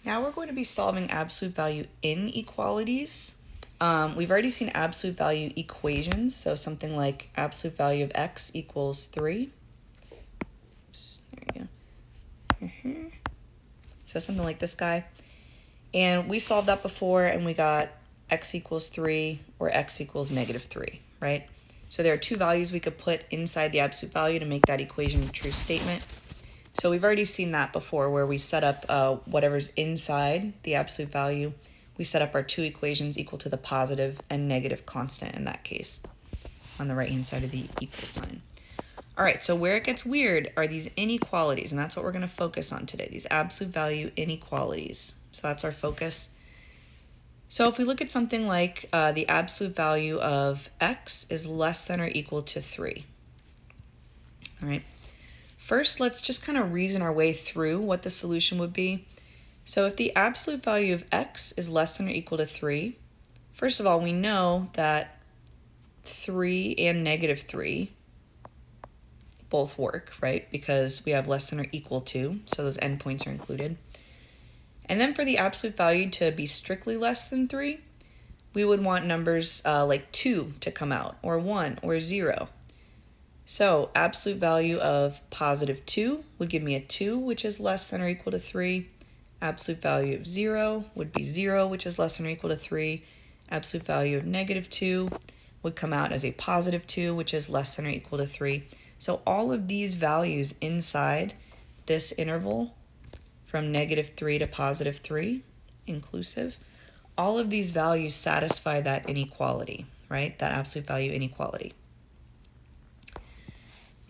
Now we're going to be solving absolute value inequalities. We've already seen absolute value equations, so something like absolute value of x equals 3. Oops, there you go. So something like this guy. And we solved that before, and we got x equals 3 or x equals negative 3, right? So there are two values we could put inside the absolute value to make that equation a true statement. So we've already seen that before, where we set up whatever's inside the absolute value. We set up our two equations equal to the positive and negative constant in that case on the right-hand side of the equal sign. All right, so where it gets weird are these inequalities, and that's what we're going to focus on today, these absolute value inequalities. So that's our focus. So if we look at something like the absolute value of x is less than or equal to 3. All right. First, let's just kind of reason our way through what the solution would be. So if the absolute value of x is less than or equal to 3, first of all, we know that 3 and negative 3 both work, right? Because we have less than or equal to, so those endpoints are included. And then for the absolute value to be strictly less than 3, we would want numbers like 2 to come out, or 1, or 0. So absolute value of positive 2 would give me a 2, which is less than or equal to 3. Absolute value of 0 would be 0, which is less than or equal to 3. Absolute value of negative 2 would come out as a positive 2, which is less than or equal to 3. So all of these values inside this interval from negative 3 to positive 3, inclusive, all of these values satisfy that inequality, right? That absolute value inequality.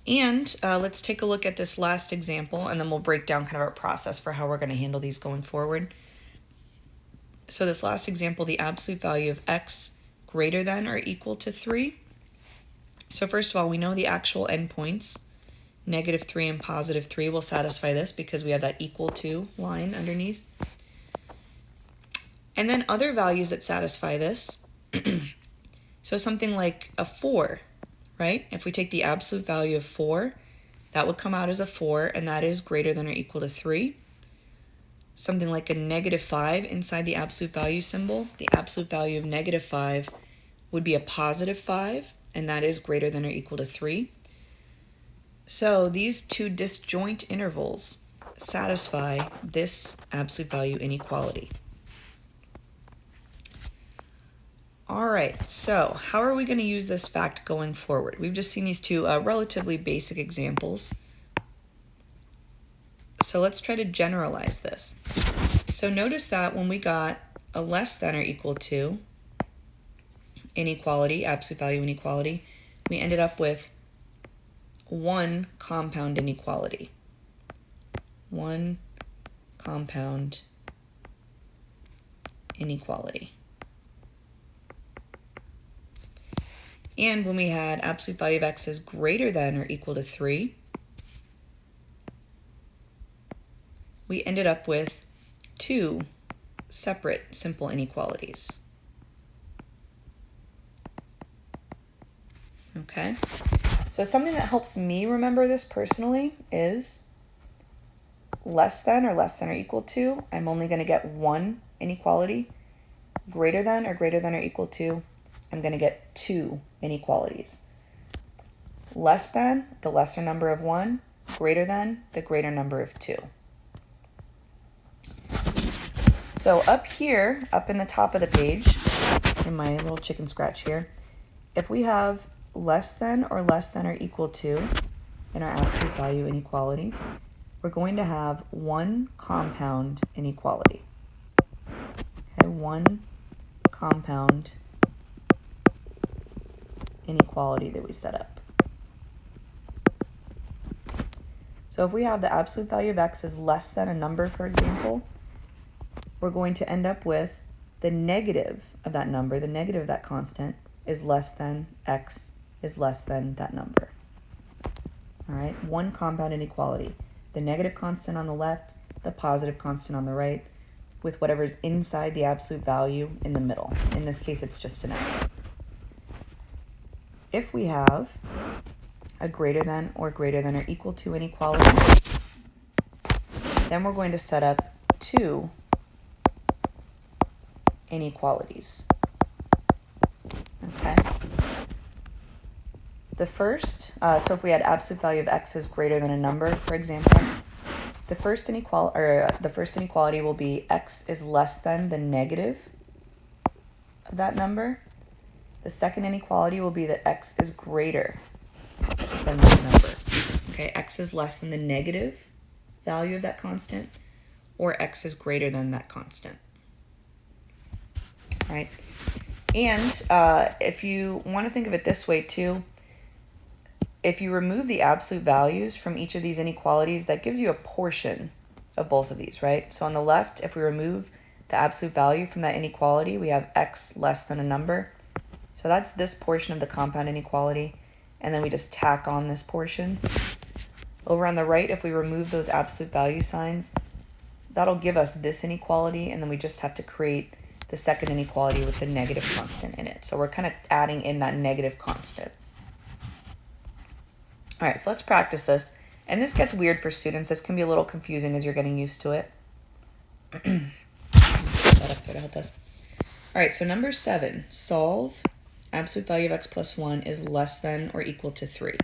And let's take a look at this last example, and then we'll break down kind of our process for how we're going to handle these going forward. So this last example, the absolute value of x greater than or equal to 3. So first of all, we know the actual endpoints, negative 3 and positive 3, will satisfy this because we have that equal to line underneath. And then other values that satisfy this, so something like a 4, right? If we take the absolute value of 4, that would come out as a 4, and that is greater than or equal to 3. Something like a negative 5 inside the absolute value symbol, the absolute value of negative 5 would be a positive 5, and that is greater than or equal to 3. So these two disjoint intervals satisfy this absolute value inequality. All right, so how are we going to use this fact going forward? We've just seen these two relatively basic examples. So let's try to generalize this. So notice that when we got a less than or equal to inequality, absolute value inequality, we ended up with one compound inequality. One compound inequality. And when we had absolute value of x is greater than or equal to 3, we ended up with two separate simple inequalities. Okay, so something that helps me remember this personally is less than or equal to, I'm only going to get one inequality. Greater than or equal to, I'm going to get two inequalities. Less than, the lesser number of 1, greater than, the greater number of 2. So up here, up in the top of the page, in my little chicken scratch here, if we have less than or equal to in our absolute value inequality, we're going to have one compound inequality. Okay, one compound inequality that we set up. So if we have the absolute value of x is less than a number, for example, we're going to end up with the negative of that number, the negative of that constant, is less than x is less than that number. All right, one compound inequality. The negative constant on the left, the positive constant on the right, with whatever's inside the absolute value in the middle. In this case, it's just an x. If we have a greater than or equal to inequality, then we're going to set up two inequalities. Okay. The first, so if we had absolute value of x is greater than a number, for example, the first inequality will be x is less than the negative of that number. The second inequality will be that x is greater than that number. Okay, x is less than the negative value of that constant, or x is greater than that constant. All right. And if you want to think of it this way too, if you remove the absolute values from each of these inequalities, that gives you a portion of both of these, right? So on the left, if we remove the absolute value from that inequality, we have x less than a number. So that's this portion of the compound inequality, and then we just tack on this portion. Over on the right, if we remove those absolute value signs, that'll give us this inequality, and then we just have to create the second inequality with the negative constant in it. So we're kind of adding in that negative constant. All right, so let's practice this. And this gets weird for students. This can be a little confusing as you're getting used to it. Put that up there to help us. All right, so number 7, solve absolute value of x plus 1 is less than or equal to 3.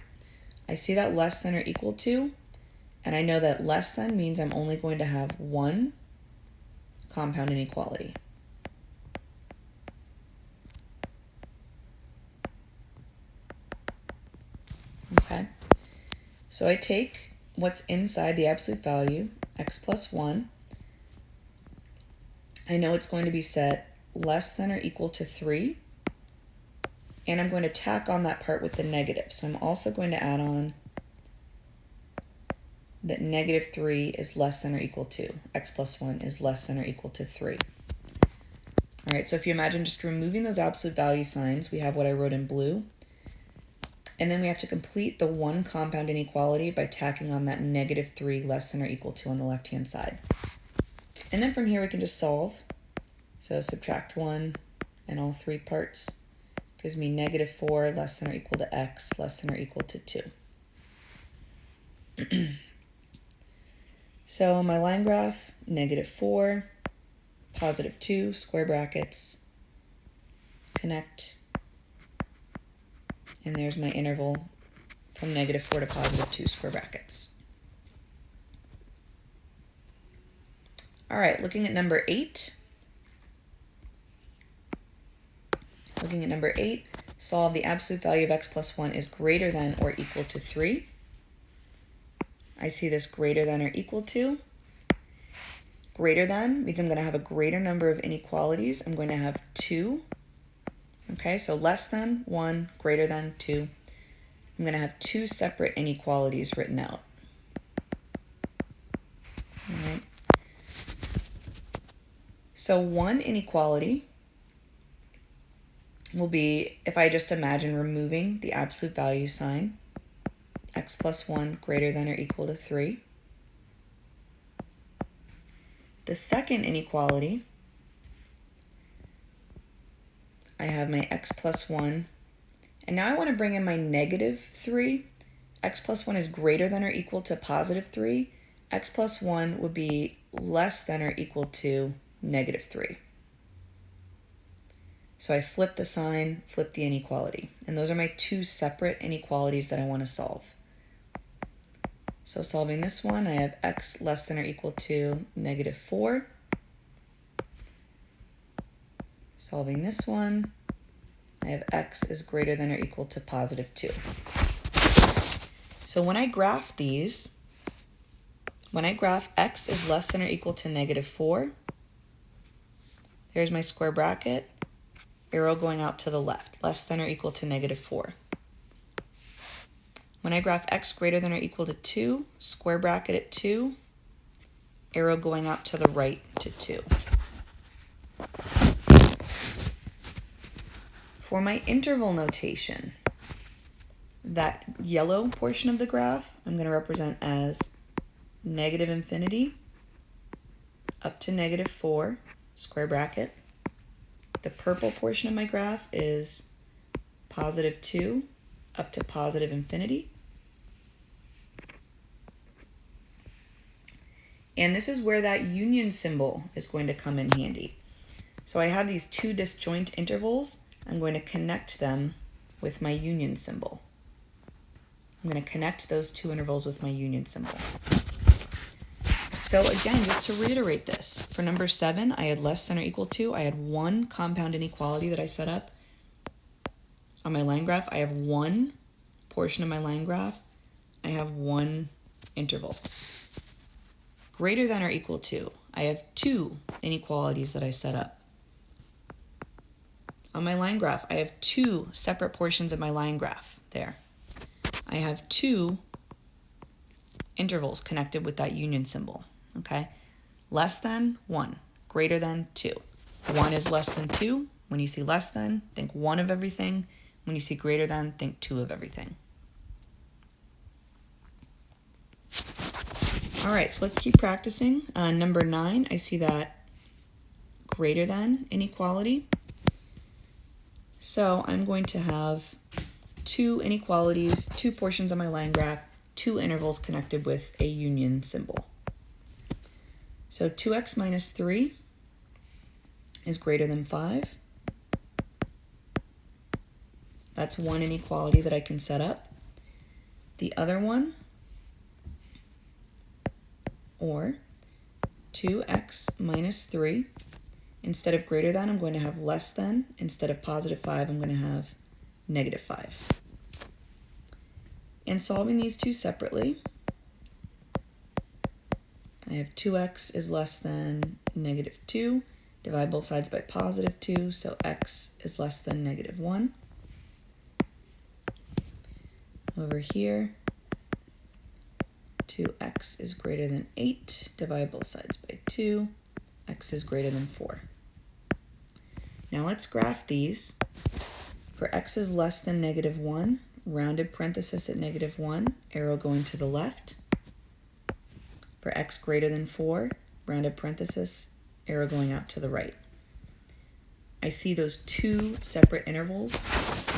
I see that less than or equal to, and I know that less than means I'm only going to have one compound inequality. Okay, so I take what's inside the absolute value, x plus 1. I know it's going to be set less than or equal to 3. And I'm going to tack on that part with the negative. So I'm also going to add on that negative 3 is less than or equal to. X plus 1 is less than or equal to 3. All right, so if you imagine just removing those absolute value signs, we have what I wrote in blue. And then we have to complete the one compound inequality by tacking on that negative 3 less than or equal to on the left-hand side. And then from here we can just solve. So subtract 1 and all three parts. Gives me negative 4 less than or equal to x less than or equal to 2. So my line graph, negative 4, positive 2, square brackets, connect, and there's my interval from negative 4 to positive 2, square brackets. All right, looking at number 8. Looking at number 8, solve the absolute value of x plus 1 is greater than or equal to 3. I see this greater than or equal to. Greater than means I'm going to have a greater number of inequalities. I'm going to have 2. Okay, so less than 1, greater than 2. I'm going to have 2 separate inequalities written out. All right. So one inequality will be, if I just imagine removing the absolute value sign, x plus 1 greater than or equal to 3. The second inequality, I have my x plus 1, and now I want to bring in my negative 3. X plus 1 is greater than or equal to positive 3. X plus 1 would be less than or equal to negative 3. So I flip the sign, flip the inequality. And those are my 2 separate inequalities that I want to solve. So solving this one, I have x less than or equal to negative 4. Solving this one, I have x is greater than or equal to positive 2. So when I graph these, when I graph x is less than or equal to negative 4, there's my square bracket, arrow going out to the left, less than or equal to negative 4. When I graph x greater than or equal to 2, square bracket at 2, arrow going out to the right to 2. For my interval notation, that yellow portion of the graph I'm going to represent as negative infinity up to negative 4, square bracket. The purple portion of my graph is positive 2 up to positive infinity. And this is where that union symbol is going to come in handy. So I have these two disjoint intervals. I'm going to connect them with my union symbol. I'm going to connect those two intervals with my union symbol. So again, just to reiterate this, for number 7, I had less than or equal to. I had one compound inequality that I set up on my line graph. I have one portion of my line graph. I have one interval. Greater than or equal to, I have two inequalities that I set up. On my line graph, I have two separate portions of my line graph there. I have two intervals connected with that union symbol, okay? Less than 1, greater than 2. 1 is less than 2. When you see less than, think 1 of everything. When you see greater than, think 2 of everything. All right, so let's keep practicing. Number 9, I see that greater than inequality. So I'm going to have two inequalities, two portions of my line graph, two intervals connected with a union symbol. So 2x minus 3 is greater than 5. That's one inequality that I can set up. The other one, or 2x minus 3, instead of greater than, I'm going to have less than. Instead of positive 5, I'm going to have negative 5. And solving these two separately, I have 2x is less than negative 2. Divide both sides by positive 2, so x is less than negative 1. Over here, 2x is greater than 8. Divide both sides by 2. X is greater than 4. Now let's graph these. For x is less than negative 1, rounded parenthesis at negative 1, arrow going to the left. For x greater than 4, rounded parenthesis, arrow going out to the right. I see those two separate intervals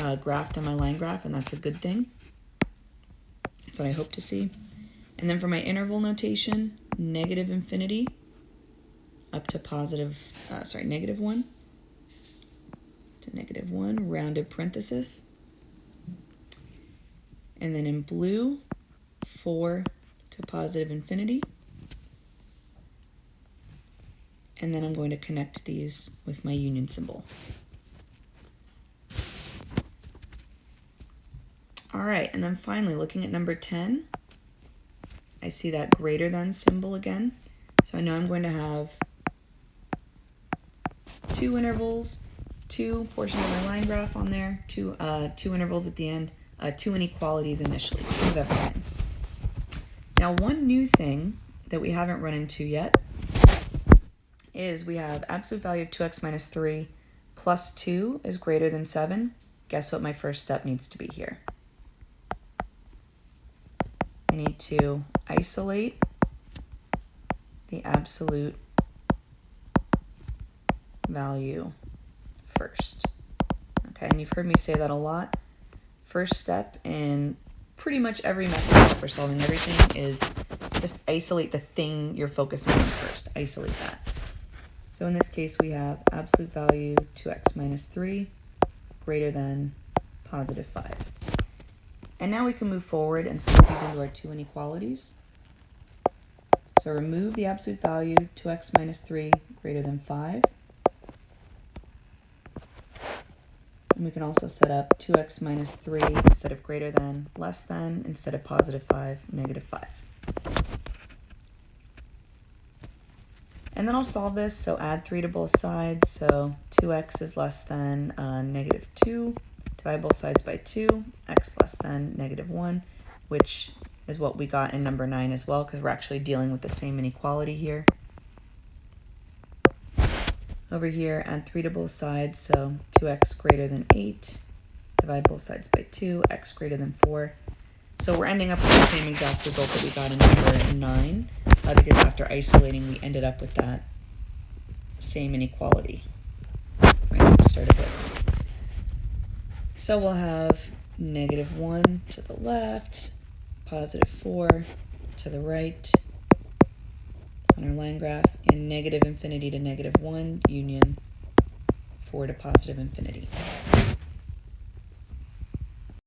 graphed on my line graph, and that's a good thing. That's what I hope to see. And then for my interval notation, negative infinity up to negative 1 to negative 1, rounded parenthesis. And then in blue, 4 to positive infinity. And then I'm going to connect these with my union symbol. All right, and then finally, looking at number 10, I see that greater than symbol again. So I know I'm going to have two intervals, two portions of my line graph on there, two intervals at the end, two inequalities initially, two of everything. Now, one new thing that we haven't run into yet is we have absolute value of 2x minus 3 plus 2 is greater than 7. Guess what my first step needs to be here? I need to isolate the absolute value first. Okay, and you've heard me say that a lot. First step in pretty much every method for solving everything is just isolate the thing you're focusing on first. Isolate that. So in this case, we have absolute value 2x minus 3 greater than positive 5. And now we can move forward and split these into our two inequalities. So remove the absolute value 2x minus 3 greater than 5. And we can also set up 2x minus 3 instead of greater than, less than, instead of positive 5, negative 5. And then I'll solve this, so add 3 to both sides. So 2x is less than negative 2. Divide both sides by 2. X less than negative 1, which is what we got in number 9 as well, because we're actually dealing with the same inequality here. Over here, add 3 to both sides, so 2x greater than 8. Divide both sides by 2. X greater than 4. So we're ending up with the same exact result that we got in number 9, because after isolating, we ended up with that same inequality right at the start of it. So we'll have negative 1 to the left, positive 4 to the right on our line graph, and negative infinity to negative 1 union 4 to positive infinity.